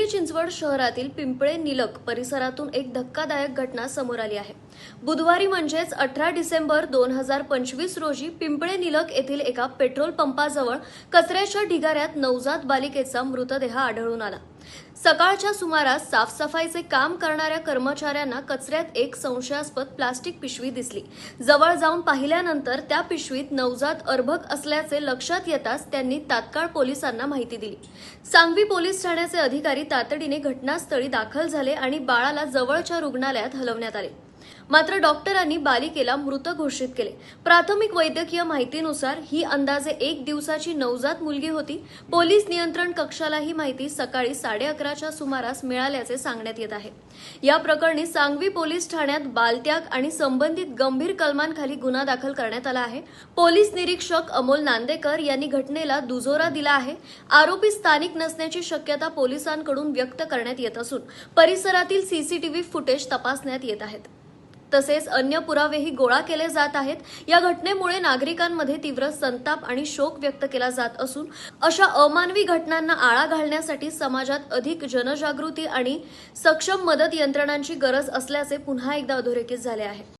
चिंचवड शहरातील पिंपळे निलक परिसरातून एक धक्कादायक घटना समोर आली आहे। बुधवारी म्हणजेच 18 डिसेंबर 2025 रोजी पिंपळे निलक येथील एका पेट्रोल पंपाजवळ कचऱ्याच्या ढिगाऱ्यात नवजात बालिकेचा मृतदेह आढळून आला। सकाळच्या सुमारास साफसफाईचे काम करणाऱ्या कर्मचाऱ्यांना कचऱ्यात एक संशयास्पद प्लास्टिक पिशवी दिसली। जवळ जाऊन पाहिल्यानंतर त्या पिशवीत नवजात अर्भक असल्याचे लक्षात येताच त्यांनी तात्काळ पोलिसांना माहिती दिली। सांगवी पोलीस ठाण्याचे अधिकारी तातडीने घटनास्थळी दाखल झाले आणि बाळाला जवळच्या रुग्णालयात हलवण्यात आले। मात्र डॉक्टरांनी बालिकेला मृत घोषित केले। प्राथमिक वैद्यकीय माहितीनुसार ही अंदाजे 1 दिवसाची नवजात मुलगी होती। पोलीस नियंत्रण कक्षाला ही माहिती सकाळी 11:30च्या सुमारास मिळाल्याचे सांगण्यात येत आहे। या प्रकरणी सांगवी पोलीस ठाण्यात बालत्याग आणि संबंधित गंभीर कलमांखाली गुन्हा दाखल करण्यात आला आहे। पोलीस निरीक्षक अमोल नांदेकर यांनी घटनेला दुजोरा दिला आहे। आरोपी स्थानिक नसण्याची शक्यता पोलिसांकडून व्यक्त करण्यात येत असून परिसरातील सीसीटीव्ही फुटेज तपासण्यात येत आहेत। तसेच अन्य पुरावेही गोळा केले जात आहेत। या घटनेमुळे नागरिकांमध्ये तीव्र संताप आणि शोक व्यक्त केला जात असून अशा अमानवी घटनांना आळा घालण्यासाठी समाजात अधिक जनजागृती आणि सक्षम मदत यंत्रणांची गरज असल्याचे पुन्हा एकदा अधोरेखित झाले आहे।